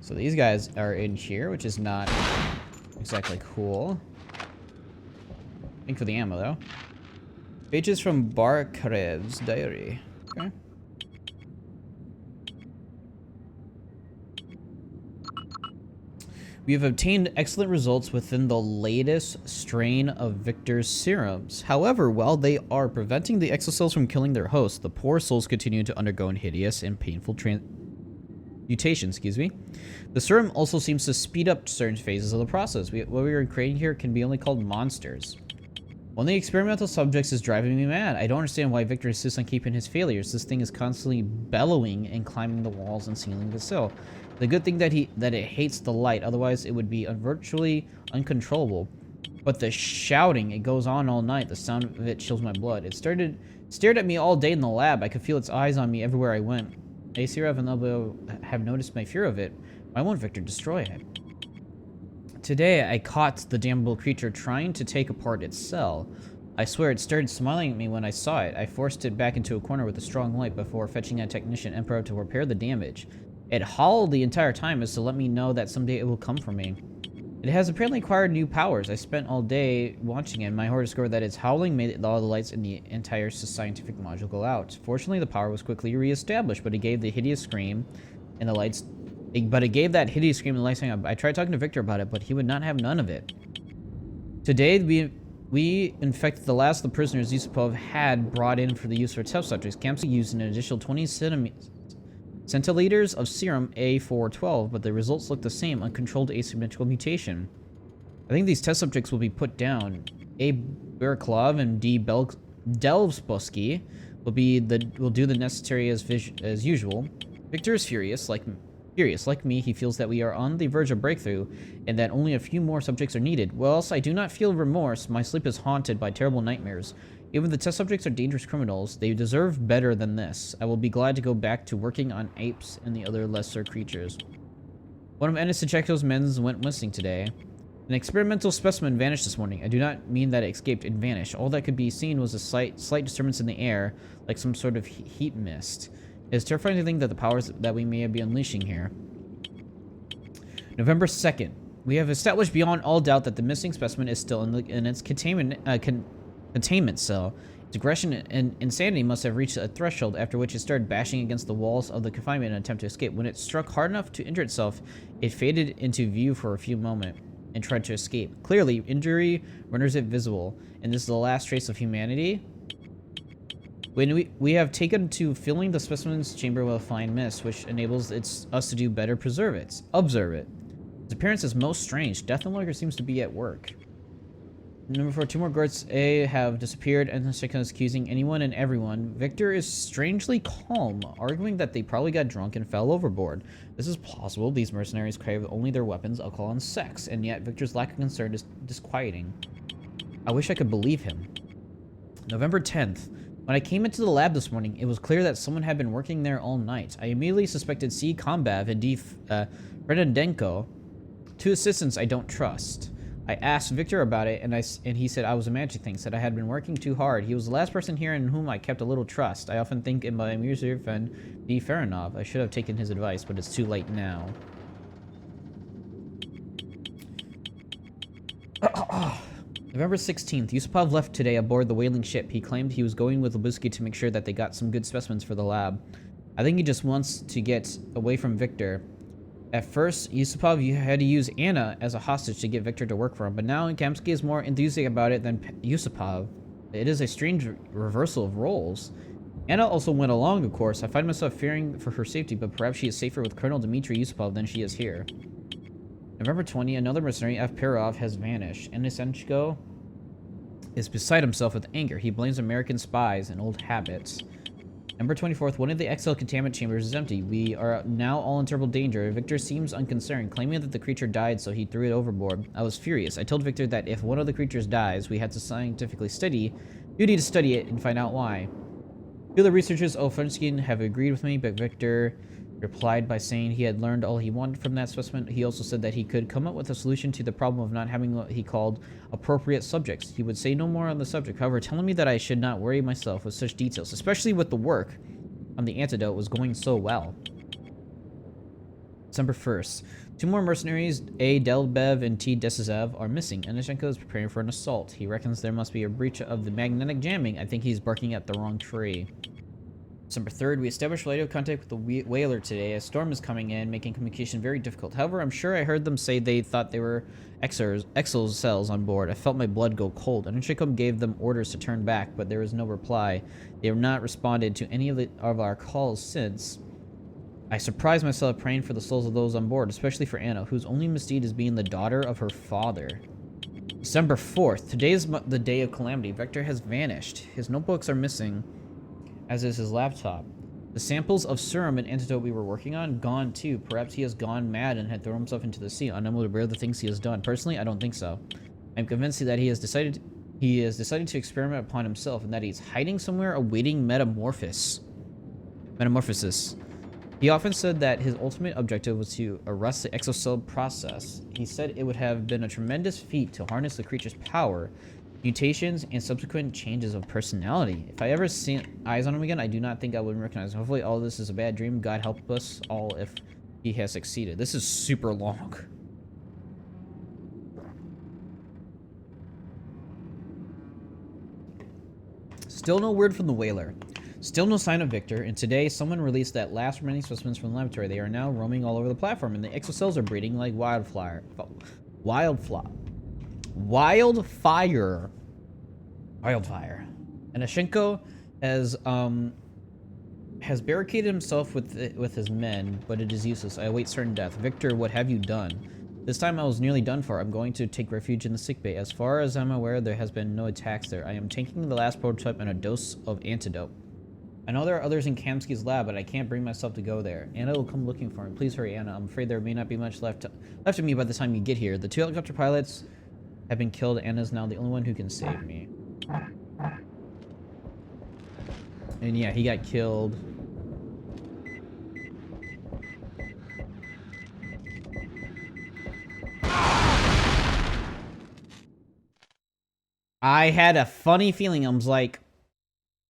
So these guys are in here, which is not exactly cool. Thank for the ammo, though. Pages from Barkarev's diary. Okay. We have obtained excellent results within the latest strain of Victor's serums. However, while they are preventing the exocells from killing their hosts, the poor souls continue to undergo hideous and painful mutations. The serum also seems to speed up certain phases of the process. What we are creating here can be only called monsters. One of the experimental subjects is driving me mad. I don't understand why Victor insists on keeping his failures. This thing is constantly bellowing and climbing the walls and sealing the cell. The good thing that it hates the light, otherwise it would be virtually uncontrollable. But the shouting, it goes on all night. The sound of it chills my blood. It stared at me all day in the lab. I could feel its eyes on me everywhere I went. Aesir and Elbow have noticed my fear of it. Why won't Victor destroy it? Today, I caught the damnable creature trying to take apart its cell. I swear it started smiling at me when I saw it. I forced it back into a corner with a strong light before fetching a technician Emperor to repair the damage. It howled the entire time as to let me know that someday it will come for me. It has apparently acquired new powers. I spent all day watching it, and my horror discovered that its howling made all the lights in the entire scientific module go out. Fortunately, the power was quickly re-established, but it gave the hideous scream and the lights... But it gave that hideous scream and lights hang up. I tried talking to Victor about it, but he would not have none of it. Today, we infected the last of the prisoners Yusupov had brought in for the use for test subjects. Kamsky used an additional 20 centiliters of serum A412, but the results look the same, uncontrolled asymmetrical mutation. I think these test subjects will be put down. A. Beriklov and D. Delvsbosky will do the necessary as usual. Victor is furious, like me. He feels that we are on the verge of breakthrough, and that only a few more subjects are needed. Whilst I do not feel remorse, my sleep is haunted by terrible nightmares. Even the test subjects are dangerous criminals. They deserve better than this. I will be glad to go back to working on apes and the other lesser creatures. One of Ennis Sechekto's men went missing today. An experimental specimen vanished this morning. I do not mean that it escaped and vanished. All that could be seen was a slight disturbance in the air, like some sort of heat mist. It is terrifying to think that the powers that we may be unleashing here. November 2nd. We have established beyond all doubt that the missing specimen is still in its containment cell. Its aggression and insanity must have reached a threshold, after which it started bashing against the walls of the confinement in an attempt to escape. When it struck hard enough to injure itself, it faded into view for a few moments and tried to escape. Clearly, injury renders it visible, and this is the last trace of humanity. When we have taken to filling the specimen's chamber with a fine mist, which enables us to do better observe it. Its appearance is most strange. Death no longer seems to be at work. Number 4, 2 more guards A have disappeared, and the second is accusing anyone and everyone. Victor is strangely calm, arguing that they probably got drunk and fell overboard. This is plausible. These mercenaries crave only their weapons, alcohol, and sex, and yet Victor's lack of concern is disquieting. I wish I could believe him. November 10th. When I came into the lab this morning, it was clear that someone had been working there all night. I immediately suspected C. Kombav and D. Fredendenko, two assistants I don't trust. I asked Victor about it, and he said I was imagining things, that I had been working too hard. He was the last person here in whom I kept a little trust. I often think in my Emulator friend D. Farinov. I should have taken his advice, but it's too late now. November 16th. Yusupov left today aboard the whaling ship. He claimed he was going with Lubusky to make sure that they got some good specimens for the lab. I think he just wants to get away from Victor. At first, Yusupov had to use Anna as a hostage to get Victor to work for him, but now Kamsky is more enthusiastic about it than Yusupov. It is a strange reversal of roles. Anna also went along, of course. I find myself fearing for her safety, but perhaps she is safer with Colonel Dmitry Yusupov than she is here. November 20, another mercenary, F. Perov, has vanished. Enisenko is beside himself with anger. He blames American spies and old habits. November 24th, one of the XL containment chambers is empty. We are now all in terrible danger. Victor seems unconcerned, claiming that the creature died, so he threw it overboard. I was furious. I told Victor that if one of the creatures dies, we had to scientifically study it and find out why. Two of the researchers, Ofenskin, have agreed with me, but Victor replied by saying he had learned all he wanted from that specimen. He also said that he could come up with a solution to the problem of not having what he called appropriate subjects. He would say no more on the subject, however, telling me that I should not worry myself with such details, especially with the work on the antidote was going so well. December 1st. 2 more mercenaries, A. Delbev and T. Desizev, are missing. Anishenko is preparing for an assault. He reckons there must be a breach of the magnetic jamming. I think he's barking at the wrong tree. December 3rd, we established radio contact with the whaler today. A storm is coming in, making communication very difficult. However, I'm sure I heard them say they thought they were exo cells on board. I felt my blood go cold. Anishenko gave them orders to turn back, but there was no reply. They have not responded to any of our calls since. I surprised myself praying for the souls of those on board, especially for Anna, whose only misdeed is being the daughter of her father. December 4th. Today is the day of calamity. Vector has vanished. His notebooks are missing, as is his laptop. The samples of serum and antidote we were working on, gone too. Perhaps he has gone mad and had thrown himself into the sea, unable to bear the things he has done. Personally, I don't think so. I'm convinced that he has decided to experiment upon himself and that he's hiding somewhere awaiting metamorphosis. He often said that his ultimate objective was to arrest the exocell process. He said it would have been a tremendous feat to harness the creature's power, mutations, and subsequent changes of personality. If I ever see eyes on him again, I do not think I would recognize him. Hopefully all this is a bad dream. God help us all if he has succeeded. This is super long. Still no word from the whaler. Still no sign of Victor, and today someone released that last remaining specimens from the laboratory. They are now roaming all over the platform, and the exocells are breeding like wildfire. And Ashenko has barricaded himself with his men, but it is useless. I await certain death. Victor, what have you done? This time I was nearly done for. I'm going to take refuge in the sickbay. As far as I'm aware, there has been no attacks there. I am taking the last prototype and a dose of antidote. I know there are others in Kamsky's lab, but I can't bring myself to go there. Anna will come looking for me. Please hurry, Anna. I'm afraid there may not be much left of me by the time you get here. The 2 helicopter pilots have been killed. Anna's now the only one who can save me. And yeah, he got killed. I had a funny feeling. I was like,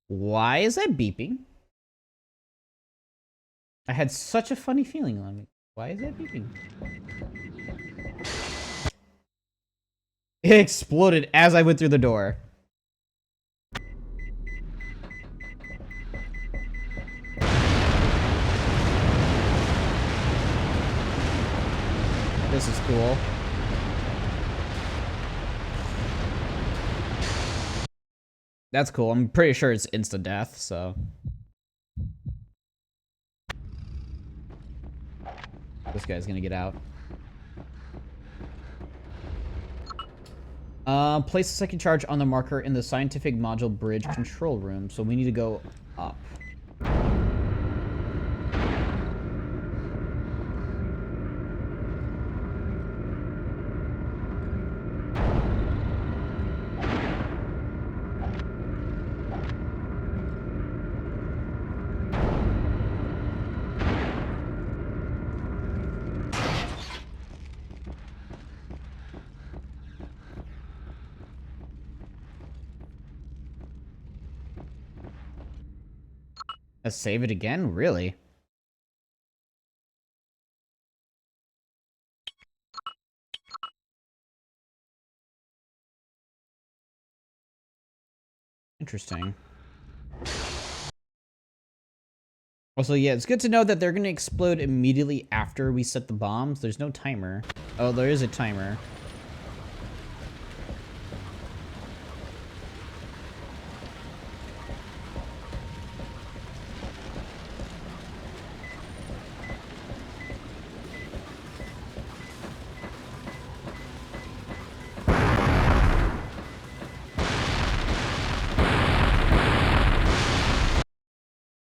why is that beeping? I had such a funny feeling on me. Why is that beeping? It exploded as I went through the door. This is cool. That's cool. I'm pretty sure it's instant death, so. This guy's gonna get out. Place the second charge on the marker in the scientific module bridge control room, so we need to go up. Let's save it again? Really? Interesting. Also, yeah, it's good to know that they're going to explode immediately after we set the bombs. There's no timer. Oh, there is a timer.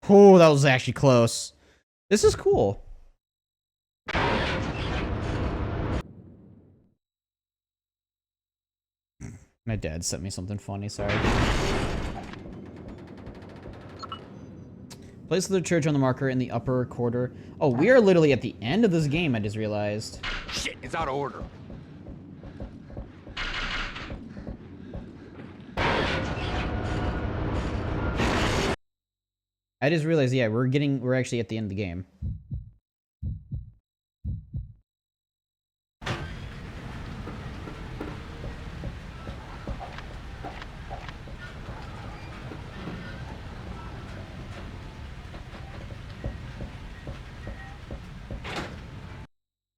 Oh, that was actually close. This is cool. My dad sent me something funny, sorry. Place the church on the marker in the upper quarter. Oh, we are literally at the end of this game, I just realized. Shit, it's out of order. I just realized, yeah, we're actually at the end of the game.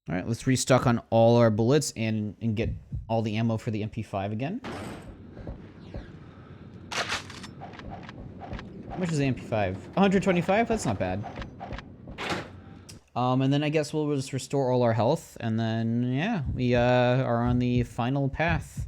All right, let's restock on all our bullets and get all the ammo for the MP5 again. How much is the MP5? 125? That's not bad. And then I guess we'll just restore all our health, and then, yeah, we are on the final path.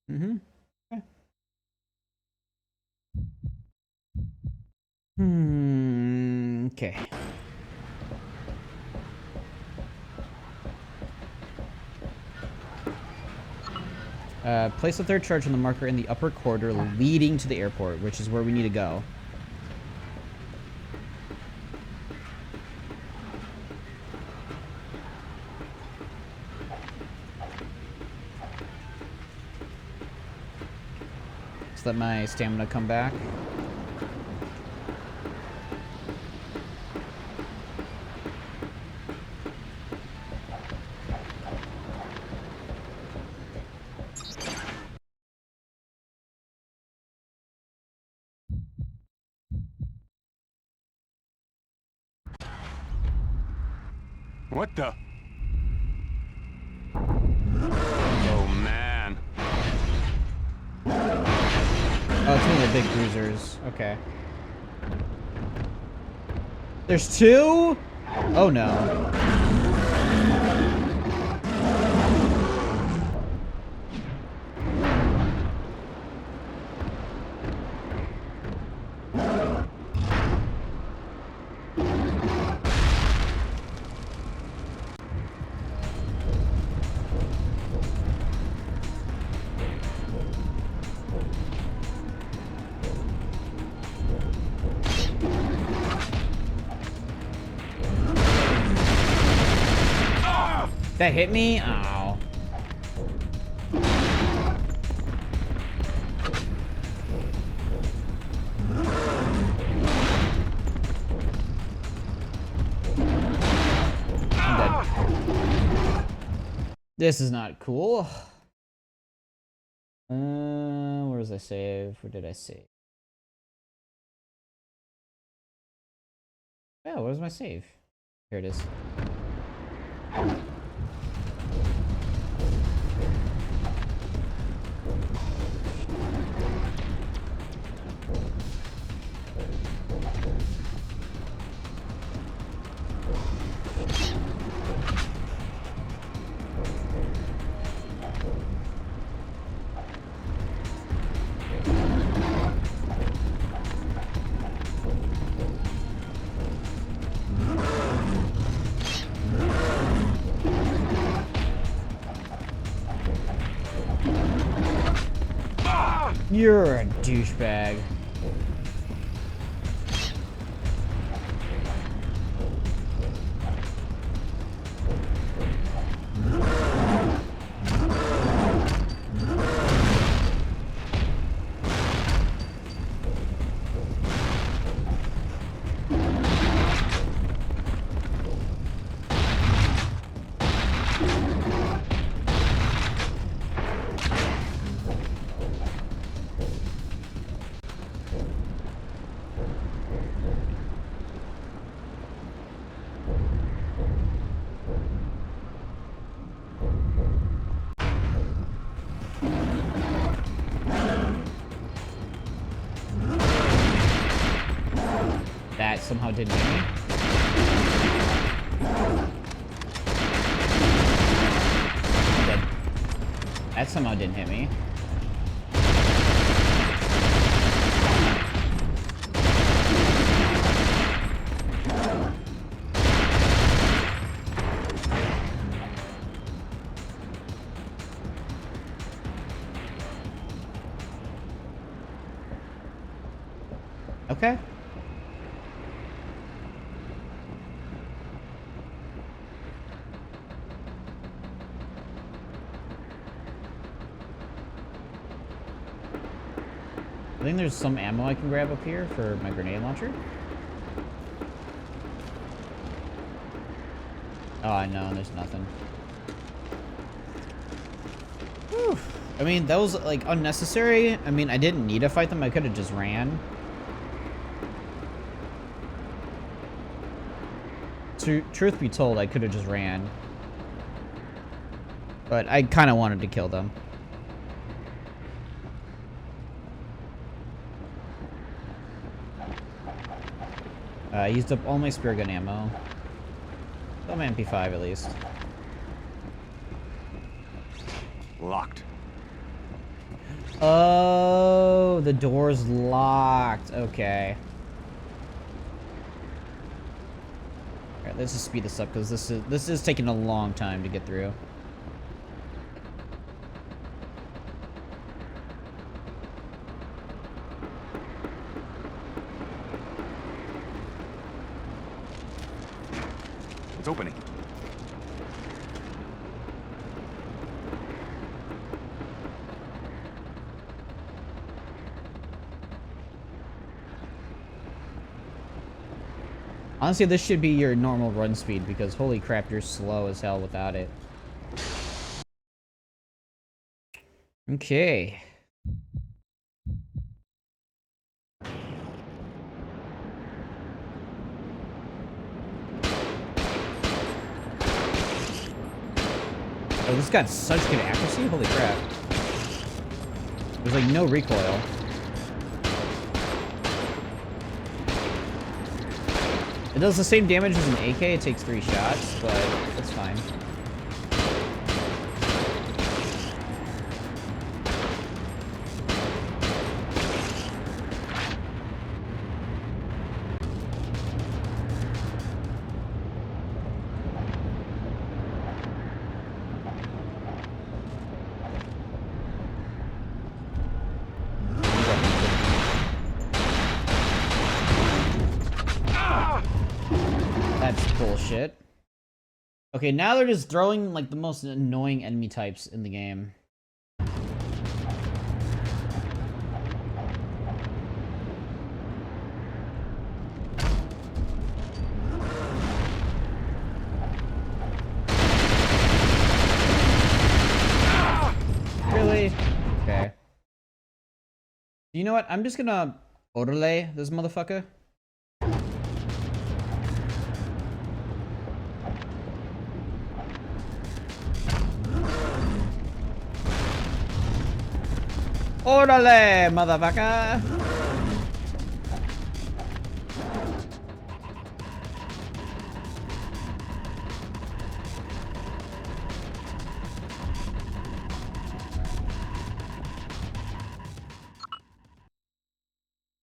Mm-hmm. Okay. Place the third charge on the marker in the upper corridor leading to the airport, which is where we need to go. Just let my stamina come back. What the? Oh, man. Oh, it's one of the big bruisers. Okay. There's two? Oh, no. That hit me? Oh. I'm dead. This is not cool. Where was I save? Where did I save? Oh, where's my save? Here it is. You're a douchebag. That somehow didn't hit me. I'm dead. That somehow didn't hit me. Okay. I think there's some ammo I can grab up here for my grenade launcher. Oh, I know, there's nothing. Whew. I mean, that was, like, unnecessary. I mean, I didn't need to fight them. I could have just ran. Truth be told, I could have just ran. But I kind of wanted to kill them. I used up all my spear gun ammo. Some MP5 at least. Locked. Oh, the door's locked. Okay. Alright, let's just speed this up because this is taking a long time to get through. It's opening. Honestly, this should be your normal run speed because holy crap, you're slow as hell without it. Okay. Oh, this got such good accuracy? Holy crap. There's like no recoil. It does the same damage as an AK, it takes 3 shots, but that's fine. That's bullshit. Okay, now they're just throwing like the most annoying enemy types in the game. Really? Okay. You know what? I'm just gonna overlay this motherfucker. Orale, motherfucker!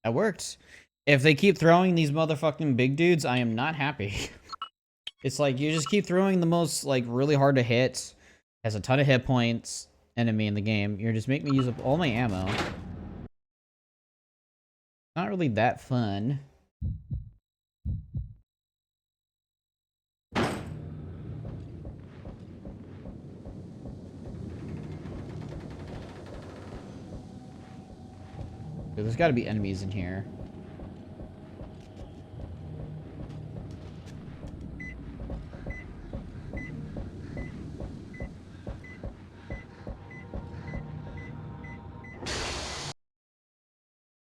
That worked. If they keep throwing these motherfucking big dudes, I am not happy. It's like you just keep throwing the most like really hard to hit, has a ton of hit points enemy in the game. You're just making me use up all my ammo. Not really that fun. There's got to be enemies in here.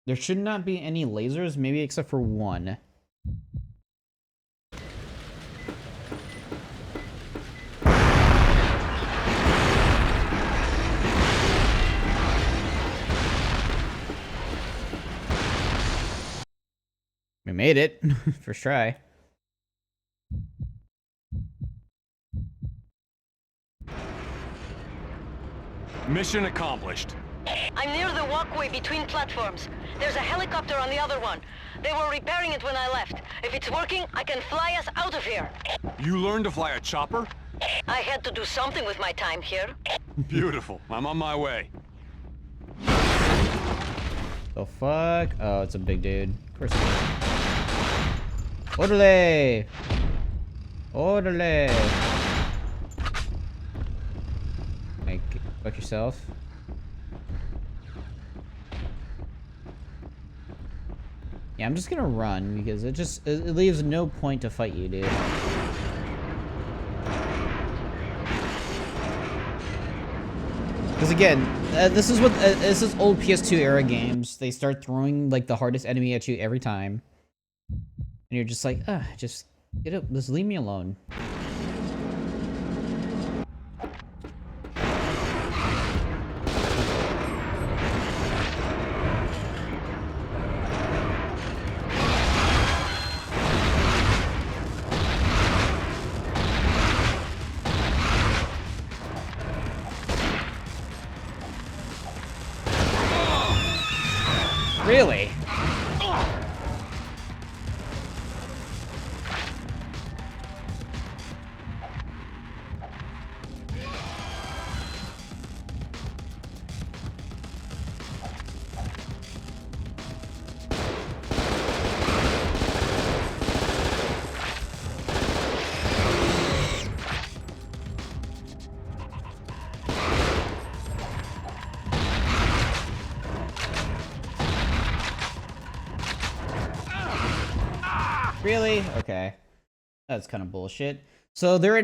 There should not be any lasers, maybe except for one. We made it. First try. Mission accomplished. I'm near the walkway between platforms. There's a helicopter on the other one. They were repairing it when I left. If it's working, I can fly us out of here. You learned to fly a chopper? I had to do something with my time here. Beautiful. I'm on my way. The fuck? Oh, it's a big dude. Of course it is. Orderly! Orderly! Like, fuck yourself. Yeah, I'm just gonna run because it leaves no point to fight you, dude. Because again, this is old PS2 era games. They start throwing like the hardest enemy at you every time, and you're just like, just get up, just leave me alone. Really? Really? Okay. That's kind of bullshit. So their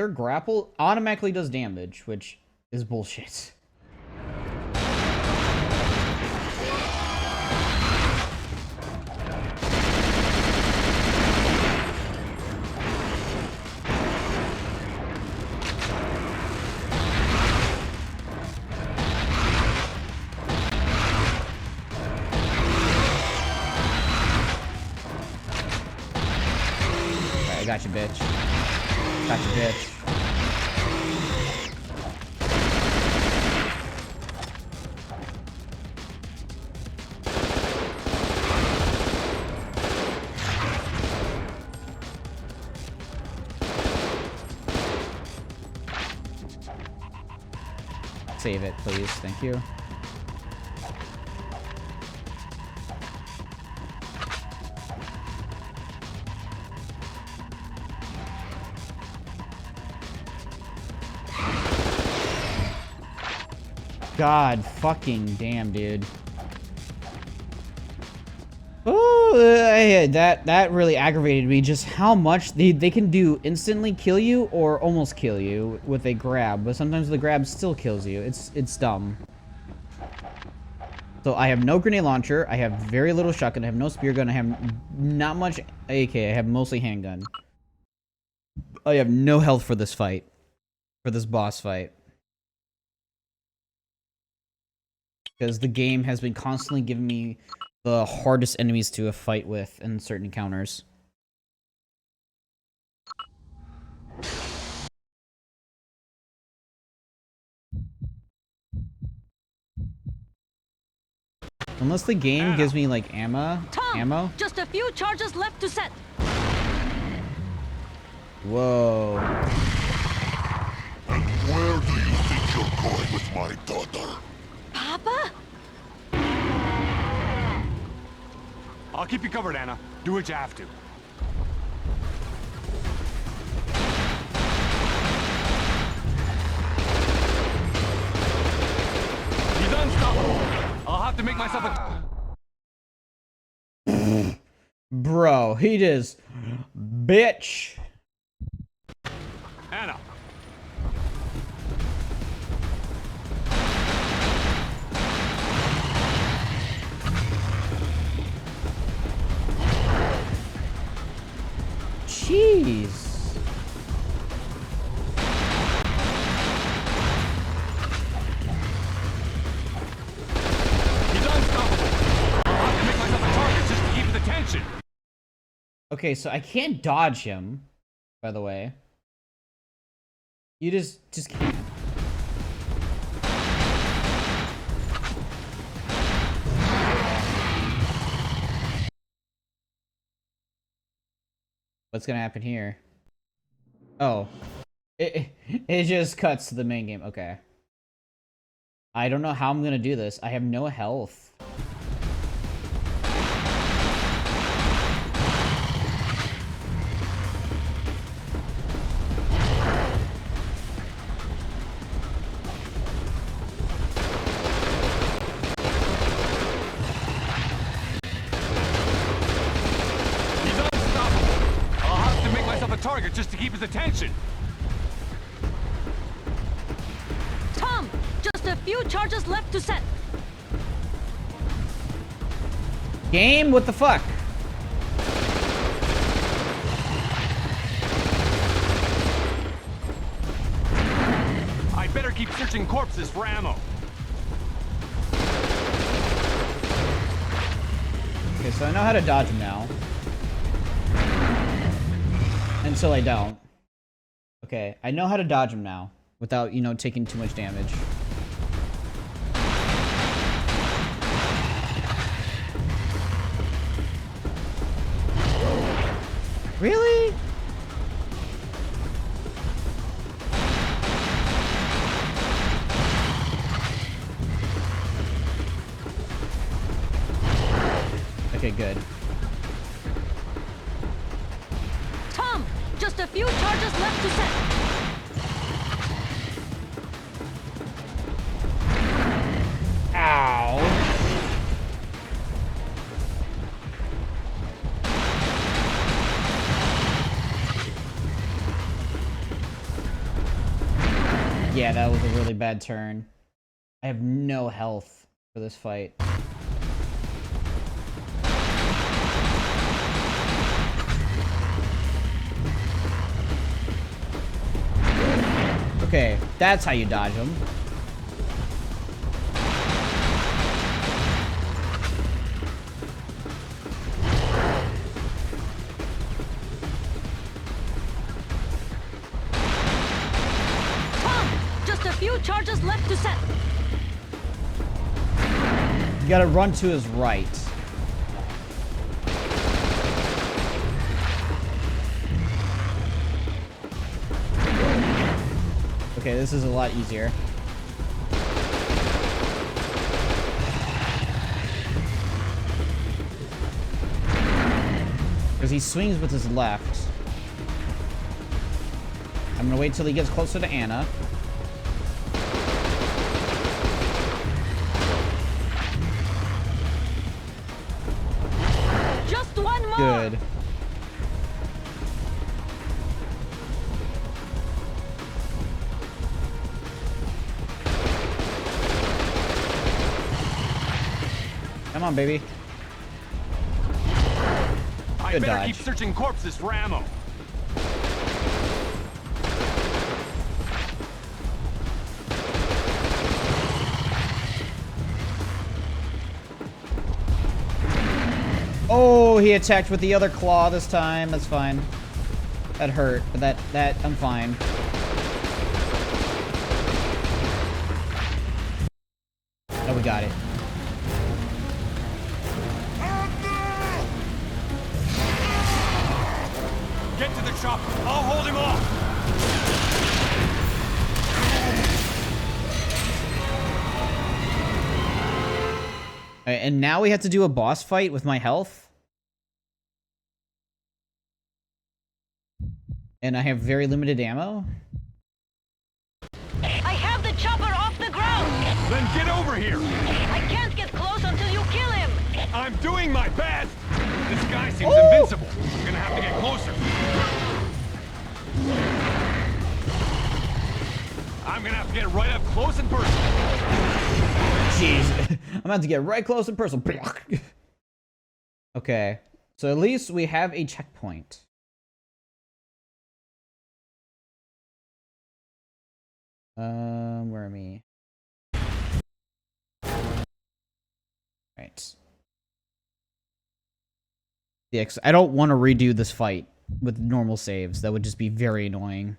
grapple automatically does damage, which is bullshit. Got you, bitch. Got you, bitch. Save it, please. Thank you. God fucking damn, dude. Oh, that really aggravated me. Just how much they can do instantly kill you or almost kill you with a grab, but sometimes the grab still kills you. It's dumb. So I have no grenade launcher. I have very little shotgun. I have no spear gun. I have not much AK. I have mostly handgun. I have no health for this fight, for this boss fight. Because the game has been constantly giving me the hardest enemies to fight with in certain encounters. Unless the game gives me like ammo. Just a few charges left to set. Whoa. And where do you think you're going with my daughter? Papa? I'll keep you covered, Anna. Do what you have to. He's unstoppable. I'll have to make myself a... Bro, he just... Bitch. Anna. Jeez. He's unstoppable. I'll have to make myself a target just to keep his attention. Okay, so I can't dodge him, by the way. You just can't. What's gonna happen here? Oh. It just cuts to the main game. Okay. I don't know how I'm gonna do this. I have no health. Target just to keep his attention. Tom, just a few charges left to set. Game, what the fuck? I better keep searching corpses for ammo. Okay, so I know how to dodge him now. Until I don't. Okay, I know how to dodge him now. Without, you know, taking too much damage. Really? Okay, good. Tom, just a few charges left to set. Ow. Yeah, that was a really bad turn. I have no health for this fight. Okay, that's how you dodge them. Just a few charges left to set. You gotta run to his right. Okay, this is a lot easier. Because he swings with his left. I'm gonna wait till he gets closer to Anna. Just one more. Good. Come on, baby. I Good better dodge. keep searching corpses for ammo. Oh, he attacked with the other claw this time. That's fine. That hurt, but that I'm fine. Oh, we got it. Get to the chopper. I'll hold him off. Alright, and now we have to do a boss fight with my health. And I have very limited ammo. I have the chopper off the ground. Then get over here. I can't get close until you kill him. I'm doing my best. This guy seems invincible. I'm gonna have to get closer. I'm gonna have to get right up close and personal. Jeez. I'm about to get right close and personal. Okay. So at least we have a checkpoint. Where am I? Right. Yeah, 'cause I don't want to redo this fight with normal saves. That would just be very annoying.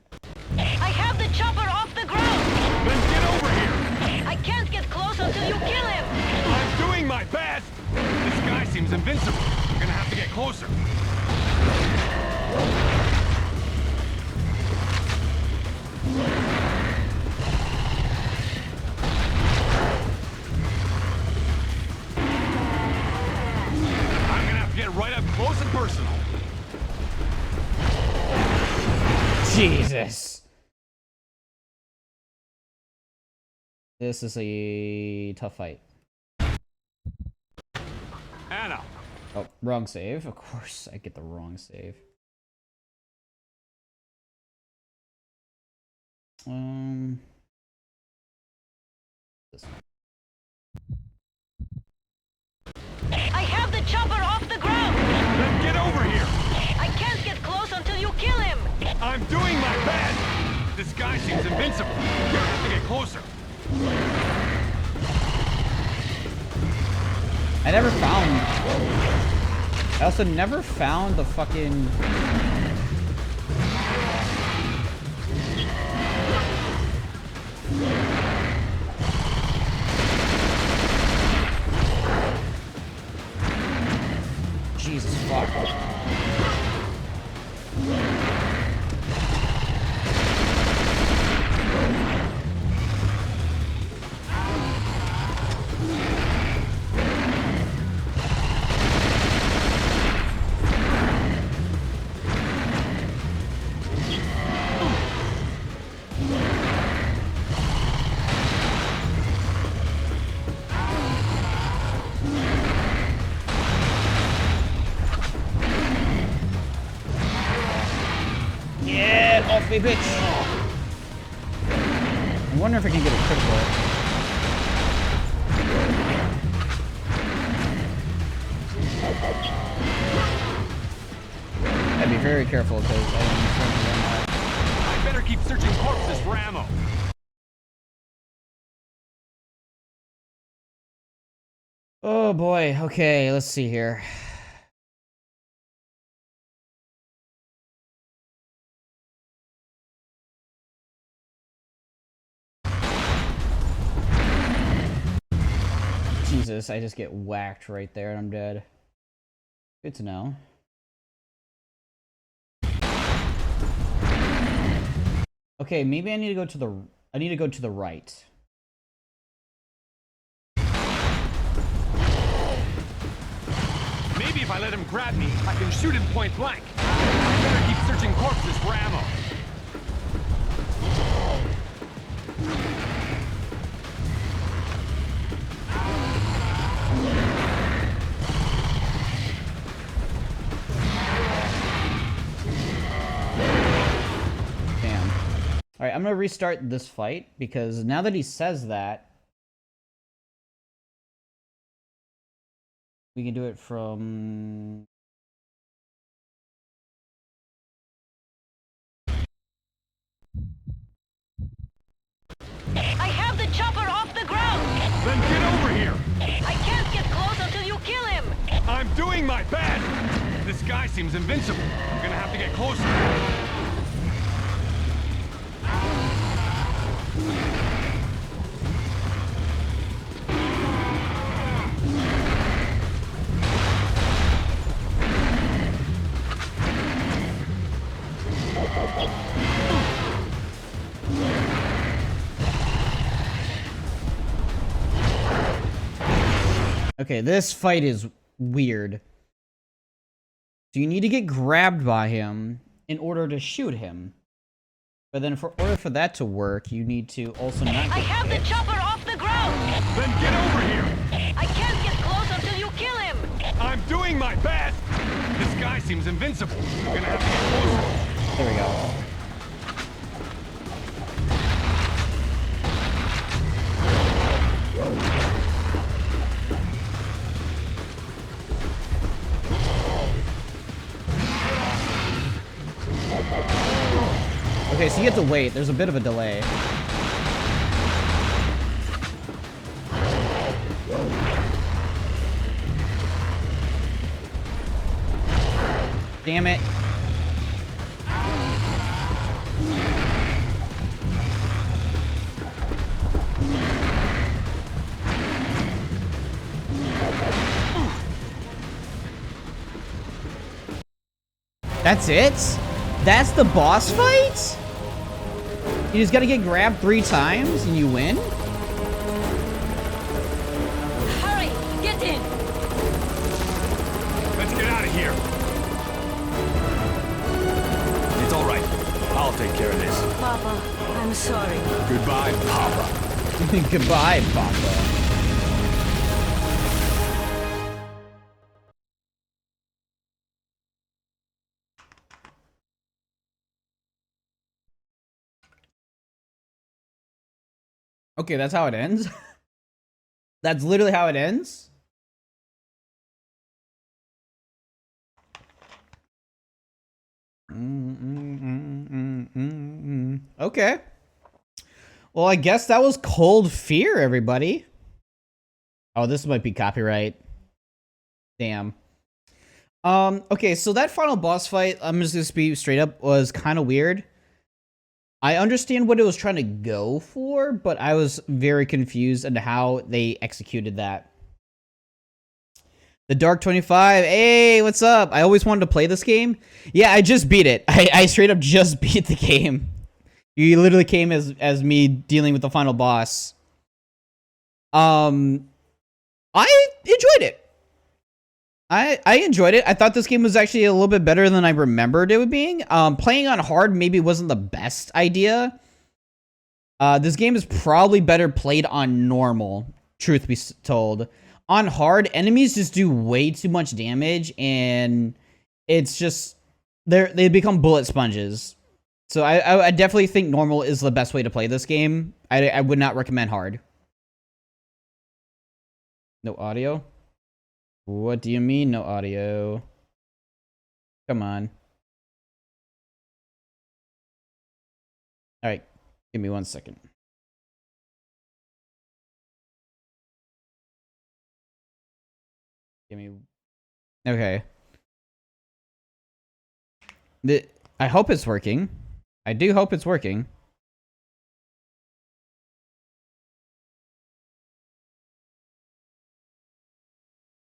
I have the chopper off the ground. Then get over here. I can't get close until you kill him. I'm doing my best. This guy seems invincible. I'm gonna have to get closer. I'm gonna have to get right up close and personal. Jesus. This is a tough fight. Anna. Oh, wrong save. Of course, I get the wrong save. I have the chopper off the ground! Then get over here! I can't get close until you kill him! I'm doing my best! This guy seems invincible. You're gonna have to get closer. I also never found the fucking... Jesus fuck. Get off me, bitch! I wonder if I can get a critical. I'd be very careful because I I better keep searching corpses for ammo. Oh boy, okay, let's see here. Jesus, I just get whacked right there and I'm dead. Good to know. Okay, maybe I need to go to the right. Maybe if I let him grab me, I can shoot him point blank. I better keep searching corpses for ammo. Damn. Alright, I'm gonna restart this fight because now that he says that, we can do it from... I have the chopper off the ground! Then get over here! I can't get close until you kill him! I'm doing my best! This guy seems invincible. I'm gonna have to get closer. Okay, this fight is weird. So you need to get grabbed by him in order to shoot him. But then for order for that to work, you need to also not get I have hit. the chopper off the ground! Then get over here! I can't get close until you kill him! I'm doing my best! This guy seems invincible. I'm gonna have to get closer. There we go. Okay, so you have to wait. There's a bit of a delay. Damn it. That's it? That's the boss fight? You just gotta get grabbed 3 times and you win? Hurry! Get in! Let's get out of here. It's all right. I'll take care of this. Papa, I'm sorry. Goodbye, Papa. Goodbye, Papa. Okay, that's how it ends. That's literally how it ends? Okay. Well, I guess that was Cold Fear, everybody. Oh, this might be copyright. Damn. Okay, so that final boss fight, I'm just gonna be straight up, was kind of weird. I understand what it was trying to go for, but I was very confused into how they executed that. The Dark 25, hey, what's up? I always wanted to play this game. Yeah, I just beat it. I straight up just beat the game. You literally came as me dealing with the final boss. I enjoyed it. I enjoyed it. I thought this game was actually a little bit better than I remembered it being. Playing on hard maybe wasn't the best idea. This game is probably better played on normal, truth be told. On hard, enemies just do way too much damage, and it's just they become bullet sponges. So I definitely think normal is the best way to play this game. I would not recommend hard. No audio? What do you mean no audio? Come on. Alright, give me 1 second. Give me... Okay. I hope it's working. I do hope it's working.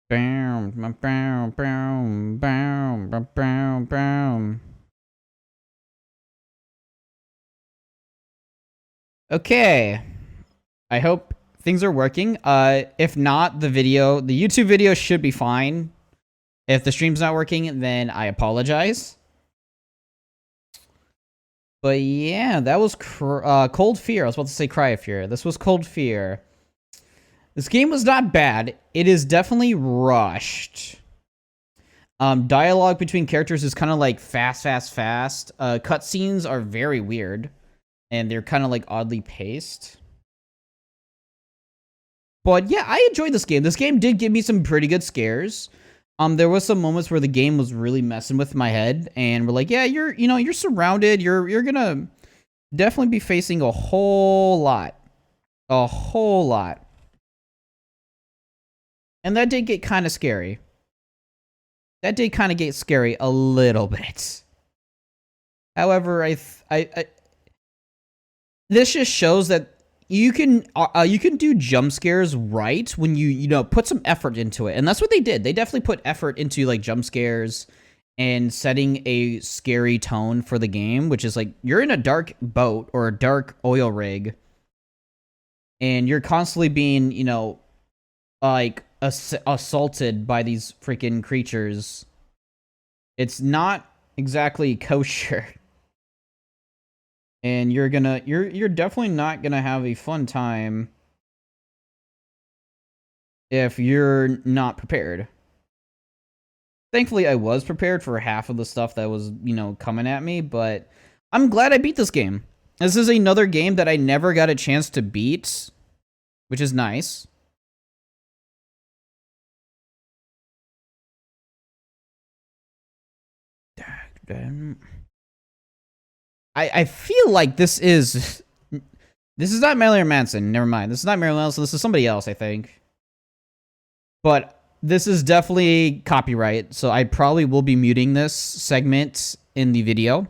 Bam, bam, bam, bam, bam, bam, bam. Okay. I hope things are working. If not, the YouTube video should be fine. If the stream's not working, then I apologize. But yeah, that was Cold Fear. I was about to say Cry of Fear. This was Cold Fear. This game was not bad. It is definitely rushed. Dialogue between characters is kind of like fast. Cutscenes are very weird. And they're kind of like oddly paced. But yeah, I enjoyed this game. This game did give me some pretty good scares. There was some moments where the game was really messing with my head, and we're like, yeah, you're surrounded. You're gonna definitely be facing a whole lot. And that did get kind of scary. That did kind of get scary a little bit. However, this just shows that you can do jump scares right when you put some effort into it, and that's what they did. They definitely put effort into like jump scares and setting a scary tone for the game, which is like you're in a dark boat or a dark oil rig, and you're constantly being like assaulted by these freaking creatures. It's not exactly kosher. And you're definitely not gonna have a fun time if you're not prepared. Thankfully, I was prepared for half of the stuff that was, coming at me, but I'm glad I beat this game. This is another game that I never got a chance to beat, which is nice. I feel like this is not Marilyn Manson. Never mind. This is not Marilyn Manson. This is somebody else, I think. But this is definitely copyright, so I probably will be muting this segment in the video.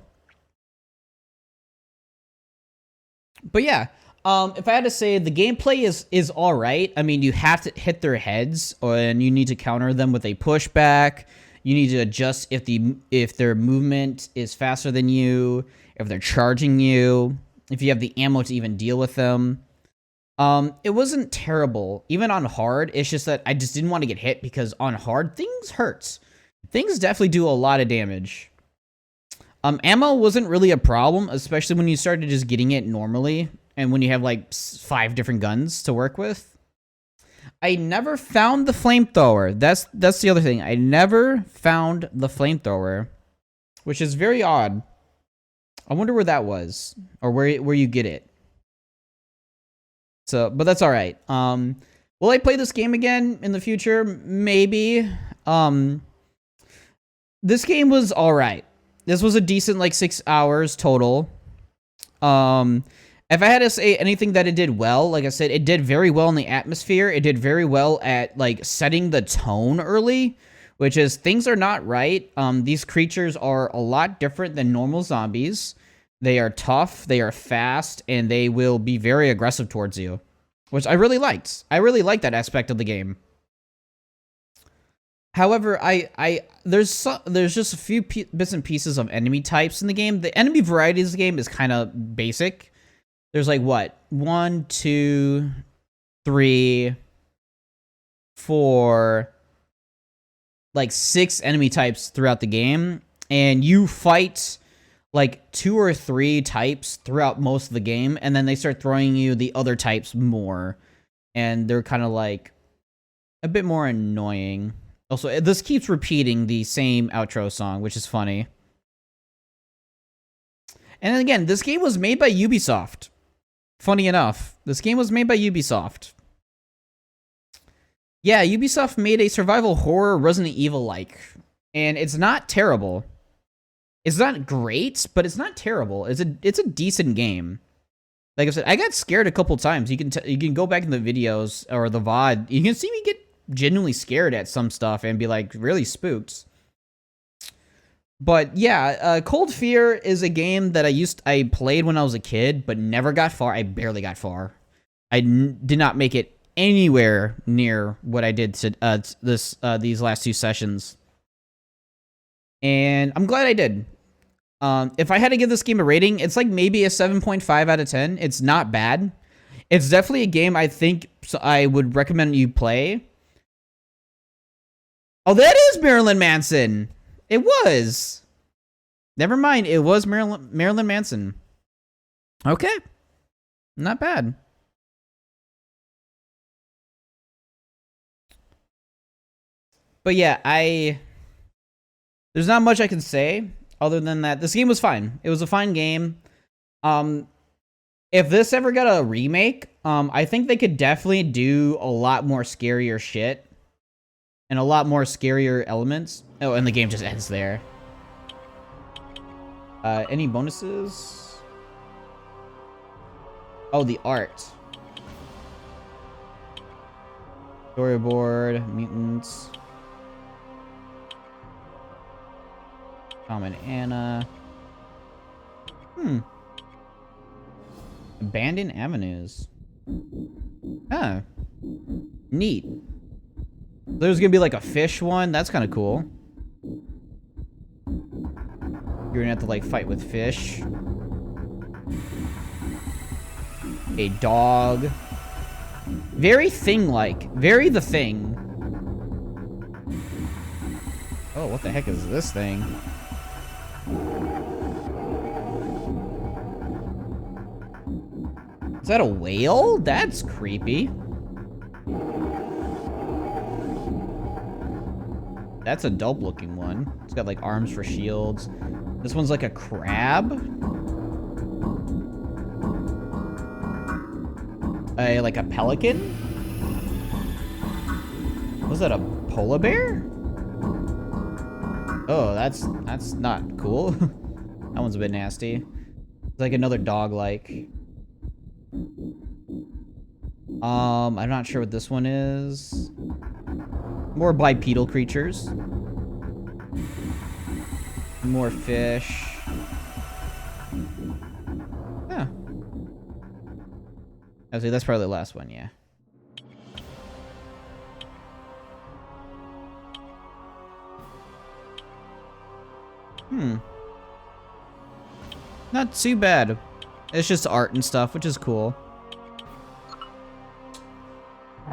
But yeah, if I had to say, the gameplay is all right. I mean, you have to hit their heads, and you need to counter them with a pushback. You need to adjust if their movement is faster than you, if they're charging you, if you have the ammo to even deal with them. It wasn't terrible, even on hard. It's just that I just didn't want to get hit because on hard, things hurt. Things definitely do a lot of damage. Ammo wasn't really a problem, especially when you started just getting it normally, and when you have like 5 different guns to work with. I never found the flamethrower. That's the other thing. I never found the flamethrower, which is very odd. I wonder where that was, or where you get it. So, but that's all right. Well, Will I play this game again in the future? Maybe. This game was alright. This was a decent, like, 6 hours total. If I had to say anything that it did well, like I said, it did very well in the atmosphere. It did very well at, like, setting the tone early, which is things are not right. These creatures are a lot different than normal zombies. They are tough, they are fast, and they will be very aggressive towards you, which I really liked. I really liked that aspect of the game. However, there's just a few bits and pieces of enemy types in the game. The enemy varieties of the game is kind of basic. There's like what? 1, 2, 3, 4, like 6 enemy types throughout the game, and you fight like 2 or 3 types throughout most of the game, and then they start throwing you the other types more, and they're kind of like a bit more annoying. Also, this keeps repeating the same outro song, which is funny. And then again, this game was made by Ubisoft. Funny enough, this game was made by Ubisoft. Yeah, Ubisoft made a survival horror Resident Evil-like, and it's not terrible. It's not great, but it's not terrible. It's a decent game. Like I said, I got scared a couple times. You can go back in the videos or the VOD. You can see me get genuinely scared at some stuff and be like really spooked. But yeah, Cold Fear is a game that I played when I was a kid, but never got far. I barely got far. I did not make it anywhere near what I did to these last 2 sessions. And I'm glad I did. If I had to give this game a rating, it's like maybe a 7.5 out of 10. It's not bad. It's definitely a game I think I would recommend you play. Oh, that is Marilyn Manson. It was. Never mind. It was Marilyn Manson. Okay. Not bad. But yeah, there's not much I can say other than that. This game was fine. It was a fine game. If this ever got a remake, I think they could definitely do a lot more scarier shit. And a lot more scarier elements. Oh, and the game just ends there. Any bonuses? Oh, the art. Storyboard, mutants. Tom and Anna. Abandoned avenues. Huh. Neat. There's gonna be like a fish one. That's kind of cool. You're gonna have to like fight with fish. A dog. Very Thing-like. Very The Thing. Oh, what the heck is this thing? Is that a whale? That's creepy. That's a dope-looking one. It's got, like, arms for shields. This one's like a crab. Like a pelican? Was that a polar bear? Oh, that's not cool. That one's a bit nasty. It's like another dog-like. I'm not sure what this one is. More bipedal creatures. More fish. Huh. Actually, that's probably the last one, yeah. Not too bad. It's just art and stuff, which is cool.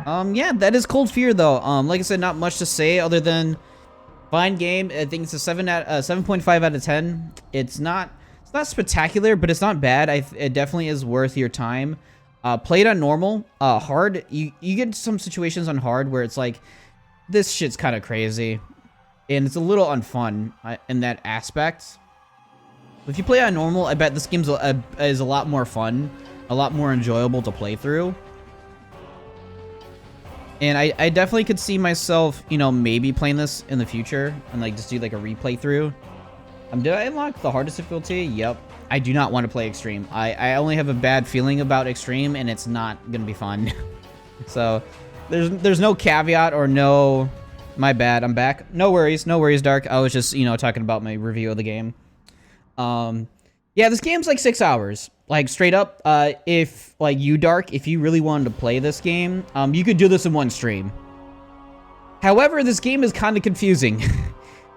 Yeah, that is Cold Fear though. Like I said, not much to say other than fine game. I think it's a 7.5 out of 10. It's not spectacular, but it's not bad. It definitely is worth your time. Play it on normal. Hard, you get some situations on hard where it's like, this shit's kind of crazy, and it's a little unfun in that aspect. If you play on normal, I bet this game is a lot more fun, a lot more enjoyable to play through. And I definitely could see myself, you know, maybe playing this in the future and like just do like a replay through. Did I unlock the hardest difficulty? Yep. I do not want to play extreme. I only have a bad feeling about extreme, and it's not gonna be fun. So there's no caveat or no. My bad. I'm back. No worries. No worries, Dark. I was just, you know, talking about my review of the game. Yeah, this game's like 6 hours. Like, straight up, if, like, you, Dark, if you really wanted to play this game, you could do this in one stream. However, this game is kind of confusing.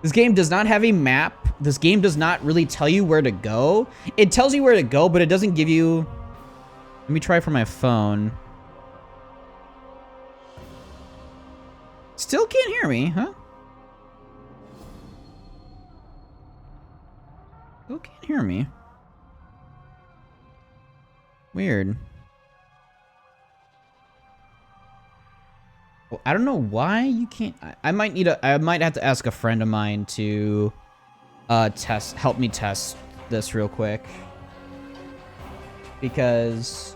This game does not have a map. This game does not really tell you where to go. It tells you where to go, but it doesn't give you... Let me try for my phone. Still can't hear me, huh? Still can't hear me. Weird. Well, I don't know why you can't. I might need a. I might have to ask a friend of mine to help me test this real quick, because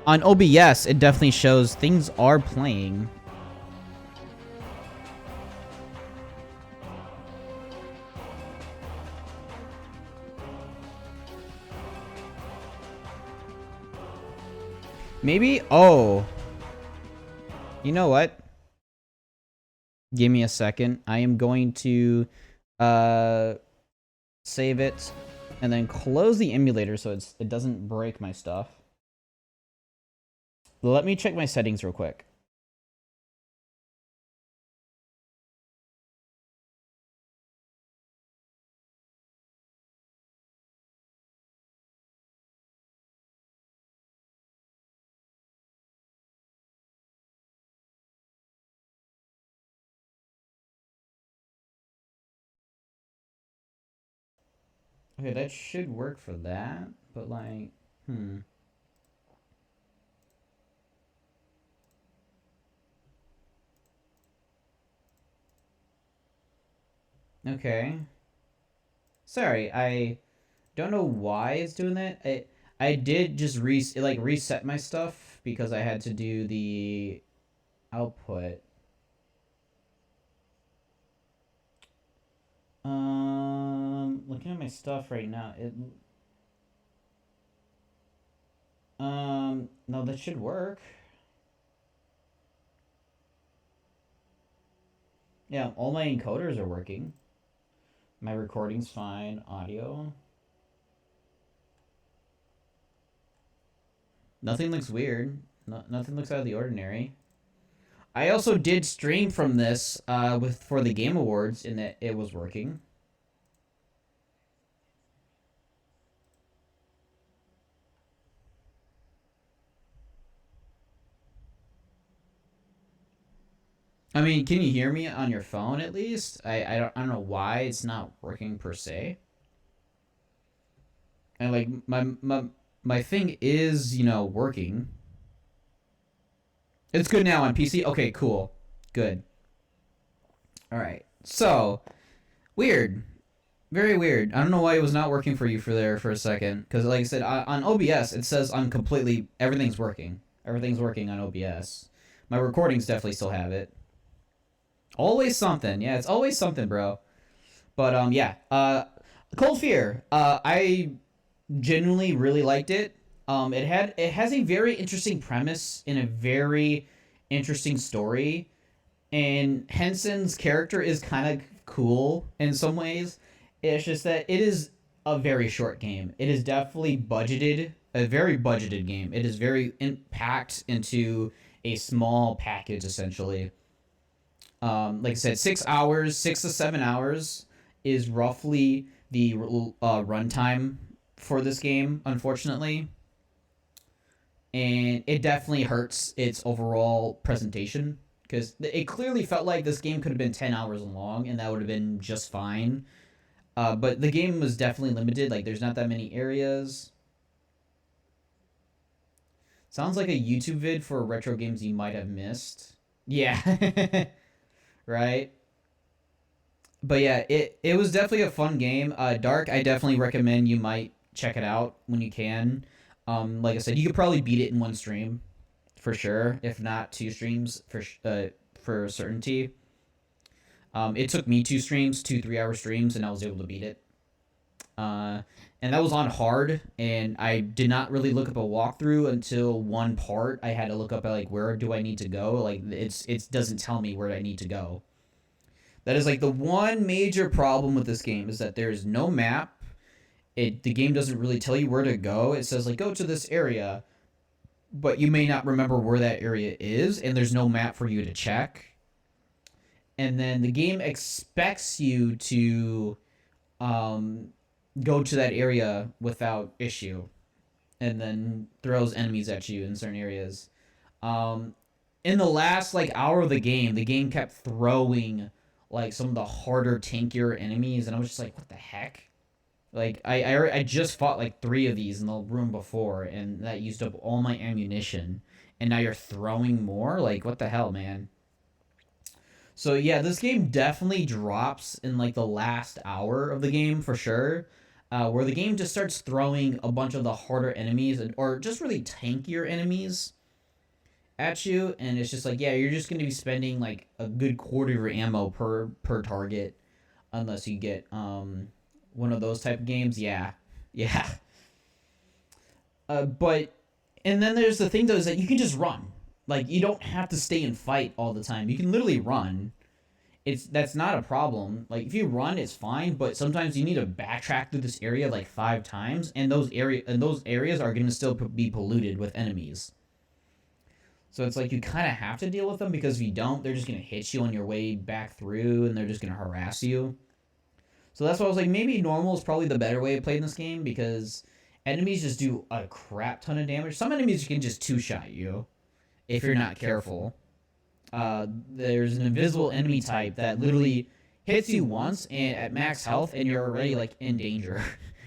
on OBS it definitely shows things are playing. Maybe, oh. You know what? Give me a second. I am going to save it and then close the emulator so it doesn't break my stuff. Let me check my settings real quick. Okay, that should work for that, but like, Okay. Sorry, I don't know why it's doing that. I did just reset my stuff because I had to do the output. Looking at my stuff right now, no, that should work. Yeah, all my encoders are working. My recording's fine, audio. Nothing looks weird. Nothing looks out of the ordinary. I also did stream from this for the Game Awards, and it was working. I mean, can you hear me on your phone at least? I don't know why it's not working per se. And like my thing is, you know, working. It's good now on PC. Okay, cool. Good. All right. So, weird. Very weird. I don't know why it was not working for you for a second, cuz like I said on OBS it says everything's working. Everything's working on OBS. My recordings definitely still have it. Always something. Yeah, it's always something, bro. But yeah. Cold Fear. I genuinely really liked it. It has a very interesting premise and a very interesting story. And Henson's character is kind of cool in some ways. It's just that it is a very short game. It is definitely a very budgeted game. It is very packed into a small package, essentially. Like I said, 6 hours, 6 to 7 hours is roughly the runtime for this game, unfortunately. And it definitely hurts its overall presentation, because it clearly felt like this game could have been 10 hours long, and that would have been just fine. But the game was definitely limited. Like, there's not that many areas. Sounds like a YouTube vid for retro games you might have missed. Yeah. Right? But yeah, it was definitely a fun game. Dark, I definitely recommend you might check it out when you can. Like I said, you could probably beat it in one stream for sure, if not 2 streams for certainty. It took me 2 streams, 2 3-hour streams, and I was able to beat it. And that was on hard, and I did not really look up a walkthrough until one part. I had to look up like, where do I need to go? Like, it doesn't tell me where I need to go. That is like the one major problem with this game, is that there's no map. The game doesn't really tell you where to go. It says like, go to this area, but you may not remember where that area is, and there's no map for you to check. And then the game expects you to go to that area without issue, and then throws enemies at you in certain areas. In the last like hour of the game kept throwing like some of the harder, tankier enemies, and I was just like, what the heck? Like, I just fought like 3 of these in the room before, and that used up all my ammunition, and now you're throwing more? Like, what the hell, man? So yeah, this game definitely drops in like the last hour of the game for sure, where the game just starts throwing a bunch of the harder enemies, or just really tankier enemies at you, and it's just like, yeah, you're just going to be spending like a good quarter of your ammo per target, unless you get one of those type of games. Yeah. But, and then there's the thing though, is that you can just run. Like, you don't have to stay and fight all the time. You can literally run. That's not a problem. Like, if you run, it's fine, but sometimes you need to backtrack through this area like 5 times, and those areas are going to still be polluted with enemies. So it's like you kind of have to deal with them, because if you don't, they're just going to hit you on your way back through, and they're just going to harass you. So that's why I was like, maybe normal is probably the better way of playing this game, because enemies just do a crap ton of damage. Some enemies can just 2-shot you if you're not careful. There's an invisible enemy type that literally hits you once and at max health, and you're already like in danger.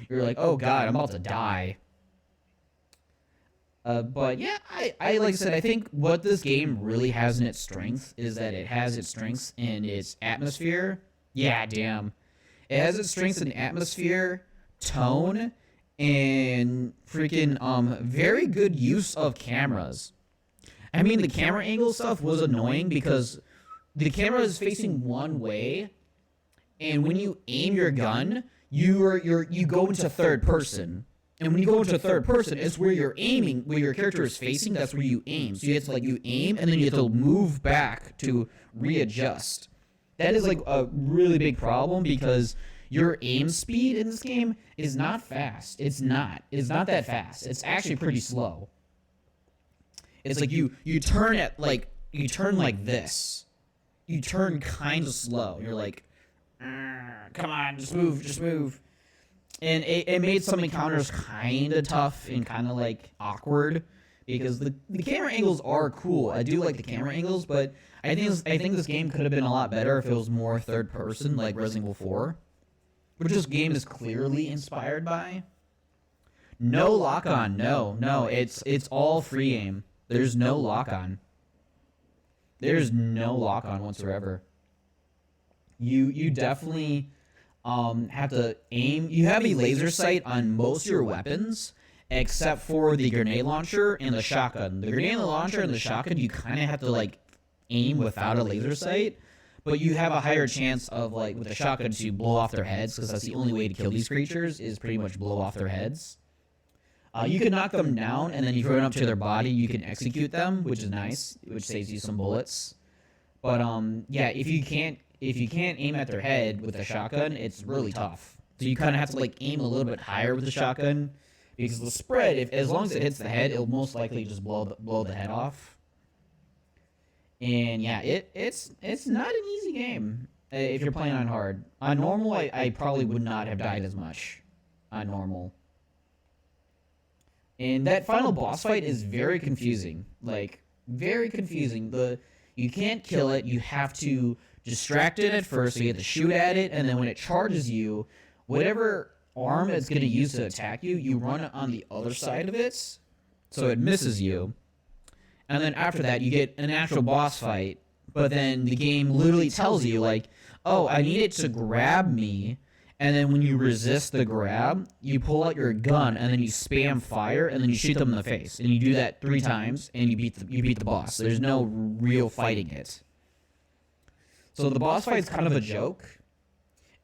You're like, oh god, I'm about to die. But yeah, I like I said, I think what this game really has in its strength is that it has its strengths in its atmosphere. Yeah, damn. It has its strengths in atmosphere, tone, and freaking very good use of cameras. I mean, the camera angle stuff was annoying because the camera is facing one way, and when you aim your gun, you go into third person. And when you go into third person, it's where you're aiming, where your character is facing, that's where you aim. So you have to, like, you aim, and then you have to move back to readjust. That is, like, a really big problem, because your aim speed in this game is not fast. It's not that fast. It's actually pretty slow. It's like you turn like this. You turn kind of slow. You're like, come on, just move. And it made some encounters kind of tough and kind of like awkward, because the camera angles are cool. I do like the camera angles, but I think this game could have been a lot better if it was more third person, like Resident Evil 4, which this game is clearly inspired by. No lock on, no, it's all free aim. There's no lock on. There's no lock on whatsoever. You definitely have to aim. You have a laser sight on most of your weapons, except for the grenade launcher and the shotgun. The grenade launcher and the shotgun, you kind of have to like aim without a laser sight, but you have a higher chance of, like, with the shotgun, to blow off their heads, because that's the only way to kill these creatures, is pretty much blow off their heads. You can knock them down, and then you run up to their body, you can execute them, which is nice, which saves you some bullets. But yeah, if you can't aim at their head with a shotgun, it's really tough. So you kind of have to like aim a little bit higher with the shotgun, because the spread, as long as it hits the head, it'll most likely just blow the head off. And yeah, it's not an easy game if you're playing on hard. On normal, I probably would not have died as much on normal. And that final boss fight is very confusing. Like, very confusing. You can't kill it. You have to distract it at first, so you have to shoot at it, and then when it charges you, whatever arm it's going to use to attack you, you run it on the other side of it, so it misses you. And then after that, you get an actual boss fight, but then the game literally tells you, like, oh, I need it to grab me, And then when you resist the grab, you pull out your gun and then you spam fire and then you shoot them in the face. And you do that 3 times and you beat the boss. There's no real fighting it. So the boss fight's kind of a joke.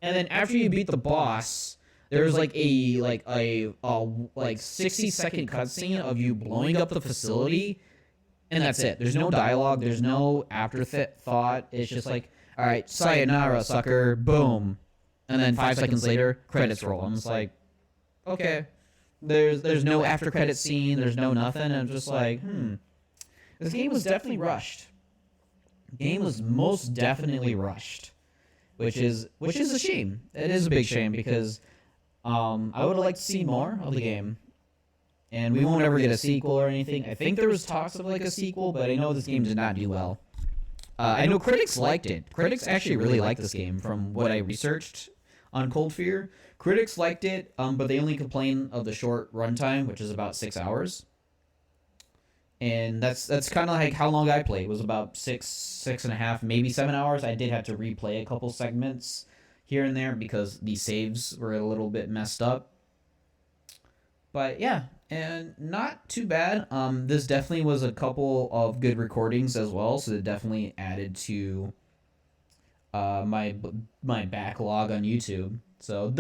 And then after you beat the boss, there's like a 60-second cutscene of you blowing up the facility, and that's it. There's no dialogue. There's no afterthought. It's just like, all right, sayonara, sucker, boom, and then 5 seconds later, credits roll. I'm just like, okay. There's no after credit scene. There's no nothing. I'm just like, this game was definitely rushed. The game was most definitely rushed, which is a shame. It is a big shame because I would have liked to see more of the game. And we won't ever get a sequel or anything. I think there was talks of like a sequel, but I know this game did not do well. I know critics liked it. Critics actually really liked this game from what I researched on Cold Fear. Critics liked it, but they only complain of the short runtime, which is about 6 hours. And that's kind of like how long I played. It was about 6.5, maybe 7 hours. I did have to replay a couple segments here and there because the saves were a little bit messed up. But yeah, and not too bad. This definitely was a couple of good recordings as well, so it definitely added to my backlog on YouTube. So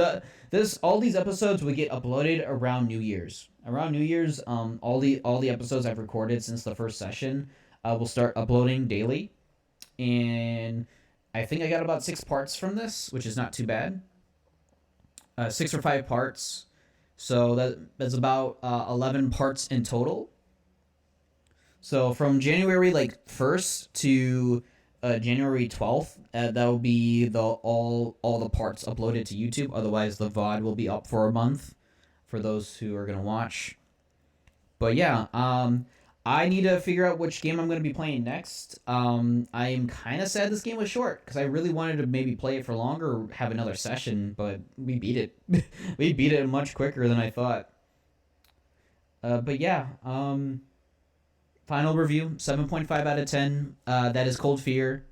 all these episodes would get uploaded around New Year's. Around New Year's, all the episodes I've recorded since the first session will start uploading daily, and I think I got about 6 parts from this, which is not too bad. 6 or 5 parts. So that's about 11 parts in total. So from January 1st to January 12th, that will be all the parts uploaded to YouTube. Otherwise, the VOD will be up for a month for those who are gonna watch. But yeah, I need to figure out which game I'm going to be playing next. I'm kind of sad this game was short because I really wanted to maybe play it for longer or have another session, but we beat it. We beat it much quicker than I thought. But yeah, final review, 7.5 out of 10. That is Cold Fear.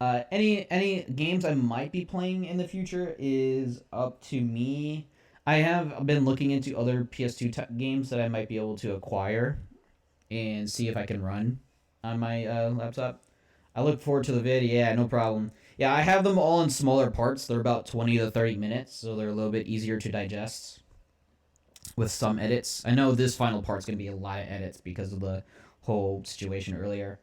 Any games I might be playing in the future is up to me. I have been looking into other PS2 games that I might be able to acquire and see if I can run on my laptop. I look forward to the vid. Yeah, no problem. Yeah, I have them all in smaller parts. They're about 20 to 30 minutes, so they're a little bit easier to digest with some edits. I know this final part's going to be a lot of edits because of the whole situation earlier.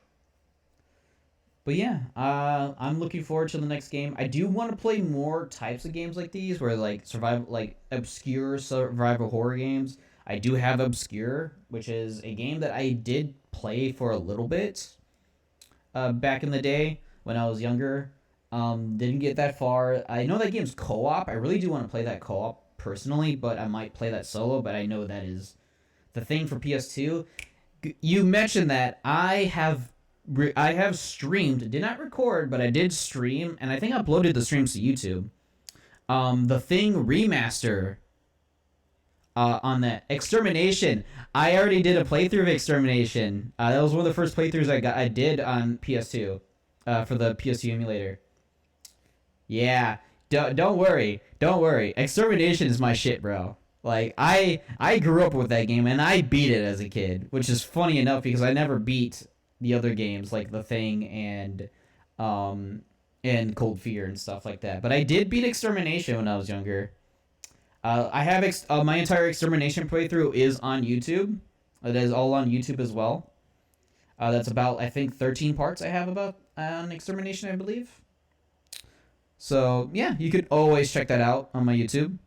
But yeah, I'm looking forward to the next game. I do want to play more types of games like these, where obscure survival horror games. I do have Obscure, which is a game that I did play for a little bit back in the day when I was younger. Didn't get that far. I know that game's co-op. I really do want to play that co-op personally, but I might play that solo. But I know that is the thing for PS2. You mentioned that I have streamed, did not record, but I did stream, and I think I uploaded the streams to YouTube. The Thing remaster on that Extermination. I already did a playthrough of Extermination. That was one of the first playthroughs I did on PS2 for the PS2 emulator. Yeah, don't worry. Extermination is my shit, bro. Like I grew up with that game and I beat it as a kid, which is funny enough because I never beat the other games like The Thing and Cold Fear and stuff like that. But I did beat Extermination when I was younger. I have my entire Extermination playthrough is on YouTube. It is all on YouTube as well. That's about, I think, 13 parts I have about on Extermination, I believe. So yeah, you could always check that out on my YouTube.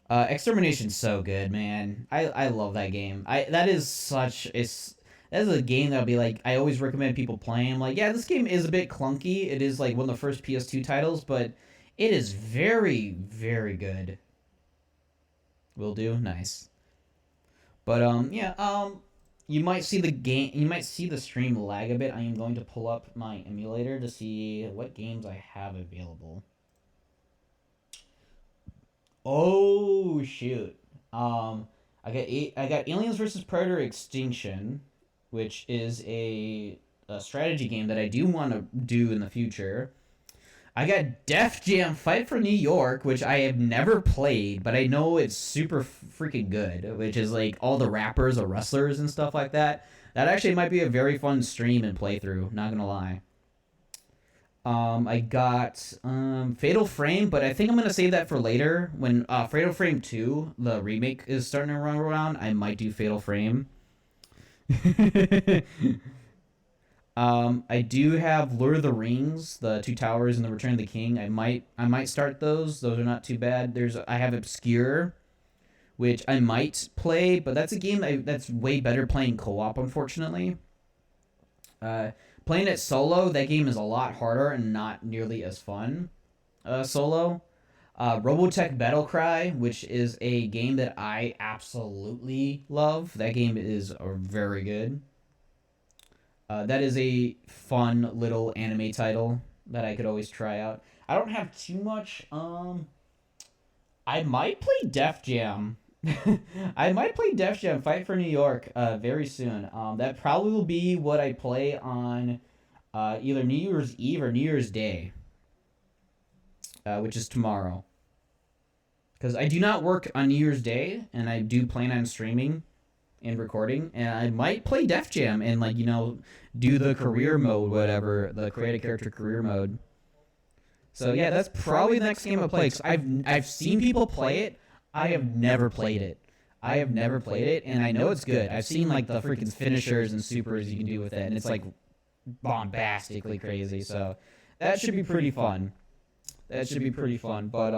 Extermination's so good, man. I love that game. That is a game that'll be like, I always recommend people playing. Like, yeah, this game is a bit clunky. It is like one of the first PS2 titles, but it is very, very good. Will do. Nice. But yeah, you might see the stream lag a bit. I am going to pull up my emulator to see what games I have available. Oh shoot. I got Aliens vs Predator Extinction, which is a strategy game that I do want to do in the future. I got Def Jam Fight for New York, which I have never played, but I know it's super freaking good, which is like all the rappers or wrestlers and stuff like that. That actually might be a very fun stream and playthrough, not gonna lie. I got Fatal Frame, but I think I'm gonna save that for later. When Fatal Frame 2, the remake, is starting to run around, I might do Fatal Frame. I do have Lord of the Rings, the Two Towers and the Return of the King. I might start those. Those are not too bad. I have Obscure, which I might play, but that's a game that's way better playing co-op, unfortunately. Playing it solo, that game is a lot harder and not nearly as fun solo. Robotech Battlecry, which is a game that I absolutely love. That game is very good. That is a fun little anime title that I could always try out. I don't have too much. I might play Def Jam. I might play Def Jam Fight for New York very soon. That probably will be what I play on either New Year's Eve or New Year's Day, which is tomorrow. Because I do not work on New Year's Day, and I do plan on streaming and recording, and I might play Def Jam and, like, you know, do the career mode, whatever, the create a character career mode. So yeah, that's probably the next game I play. Cause I've seen people play it. I have never played it. And I know it's good. I've seen like the freaking finishers and supers you can do with it, and it's like bombastically crazy. So that should be pretty fun. But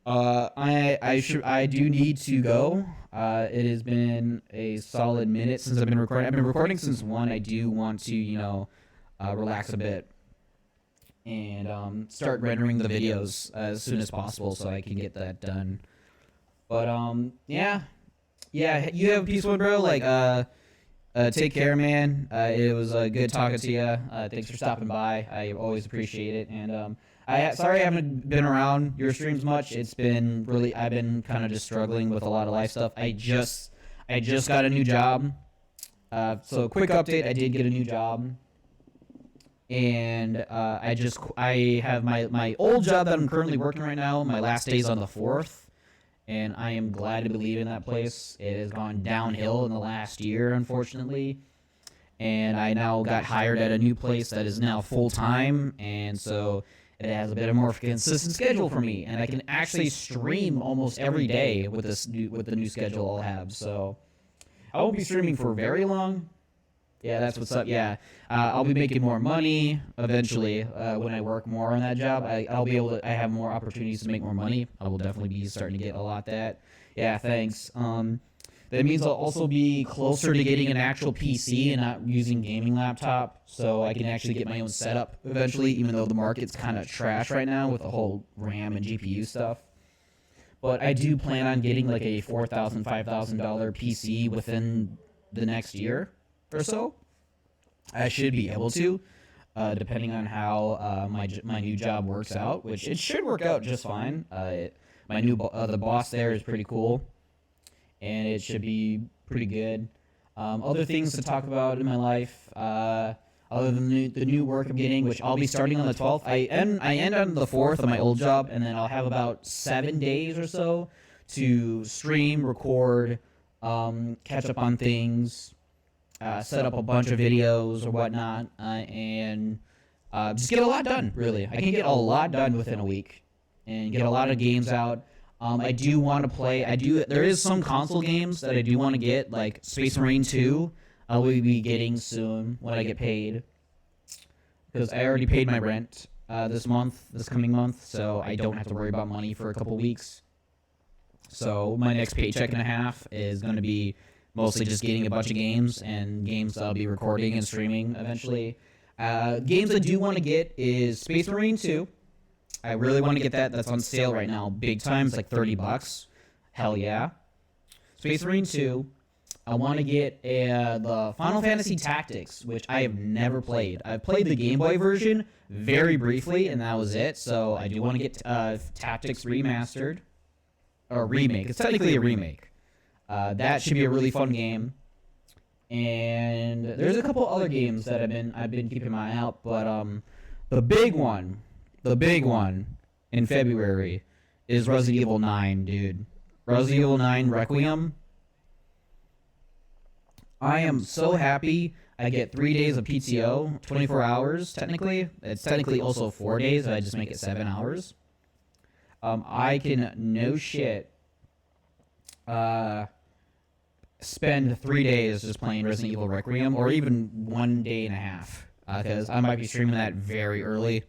I do need to go. It has been a solid minute since I've been recording. I've been recording since 1. I do want to, you know, relax a bit and start rendering the videos as soon as possible so I can get that done. But yeah, you have a peace one, bro. Like take care, man. It was good talking to you. Thanks for stopping by. I always appreciate it. And sorry I haven't been around your streams much. It's been really, I've been kind of just struggling with a lot of life stuff. I just got a new job. So quick update, I did get a new job. And I have my old job that I'm currently working right now. My last day is on the 4th. And I am glad to be leaving that place. It has gone downhill in the last year, unfortunately. And I now got hired at a new place that is now full-time. And so it has a bit of more of a consistent schedule for me. And I can actually stream almost every day with the new schedule I'll have. So I won't be streaming for very long. Yeah, that's what's up. Yeah, I'll be making more money eventually when I work more on that job. I'll be able to. I have more opportunities to make more money. I will definitely be starting to get a lot of that. Yeah, thanks. That means I'll also be closer to getting an actual PC and not using gaming laptop, so I can actually get my own setup eventually. Even though the market's kind of trash right now with the whole RAM and GPU stuff. But I do plan on getting like a $4,000, $5,000 PC within the next year or so. I should be able to, depending on how my new job works out, which it should work out just fine. The boss there is pretty cool, and it should be pretty good. Other things to talk about in my life, other than the new work I'm getting, which I'll be starting on the 12th. I end on the 4th of my old job, and then I'll have about 7 days or so to stream, record, catch up on things. Set up a bunch of videos or whatnot, and just get a lot done, really. I can get a lot done within a week and get a lot of games out. I do want to play. There is some console games that I do want to get, like Space Marine 2. I will be getting soon when I get paid, because I already paid my rent this coming month, so I don't have to worry about money for a couple weeks. So my next paycheck and a half is going to be mostly just getting a bunch of games, and games that I'll be recording and streaming eventually. Games I do want to get is Space Marine 2. I really want to get that. That's on sale right now. Big time. It's like $30. Hell yeah. Space Marine 2. I want to get the Final Fantasy Tactics, which I have never played. I've played the Game Boy version very briefly, and that was it. So I do want to get Tactics Remastered. Or remake. It's technically a remake. That should be a really fun game, and there's a couple other games that I've been keeping my eye out. But the big one the big one in February is Resident Evil 9, dude. Resident Evil 9 Requiem. I am so happy I get 3 days of PTO, 24 hours technically. It's technically also 4 days, I just make it 7 hours. I can, no shit, spend 3 days just playing Resident Evil Requiem, or even 1 day and a half, because I might be streaming that very early,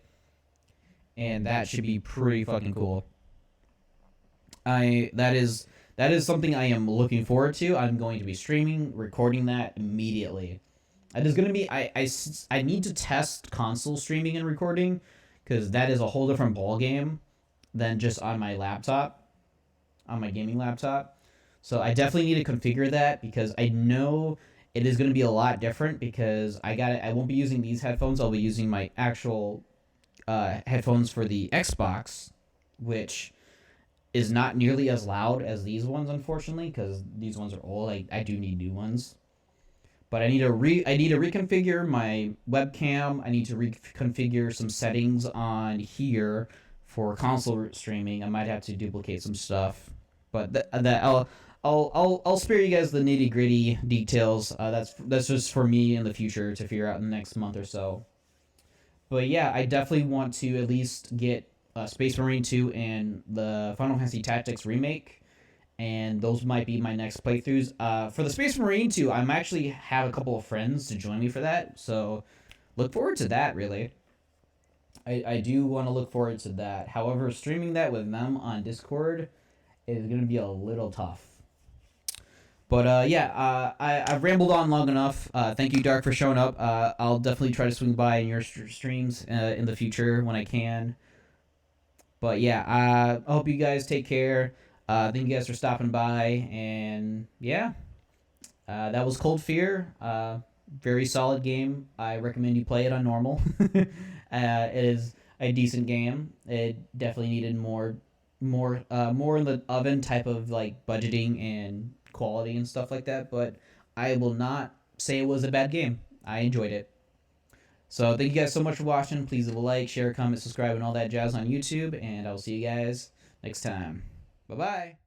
and that should be pretty fucking cool. That is something I am looking forward to. I'm going to be streaming, recording that immediately. It is going to be, I need to test console streaming and recording, because that is a whole different ball game than just on my laptop, on my gaming laptop. So I definitely need to configure that, because I know it is going to be a lot different, because I won't be using these headphones. I'll be using my actual headphones for the Xbox, which is not nearly as loud as these ones, unfortunately, because these ones are old. I do need new ones. But I need to reconfigure my webcam. I need to reconfigure some settings on here for console streaming. I might have to duplicate some stuff, but I'll spare you guys the nitty-gritty details. That's just for me in the future to figure out in the next month or so. But yeah, I definitely want to at least get Space Marine 2 and the Final Fantasy Tactics remake, and those might be my next playthroughs. For the Space Marine 2, I might actually have a couple of friends to join me for that, so look forward to that, really. I do want to look forward to that. However, streaming that with them on Discord is going to be a little tough. But yeah, I've rambled on long enough. Thank you, Dark, for showing up. I'll definitely try to swing by in your streams in the future when I can. But yeah, I hope you guys take care. Thank you guys for stopping by. And yeah, that was Cold Fear. Very solid game. I recommend you play it on normal. It is a decent game. It definitely needed more in the oven type of like budgeting and quality and stuff like that, but I will not say it was a bad game. I enjoyed it. So thank you guys so much for watching. Please leave a like, share, comment, subscribe, and all that jazz on YouTube, and I will see you guys next time. Bye-bye.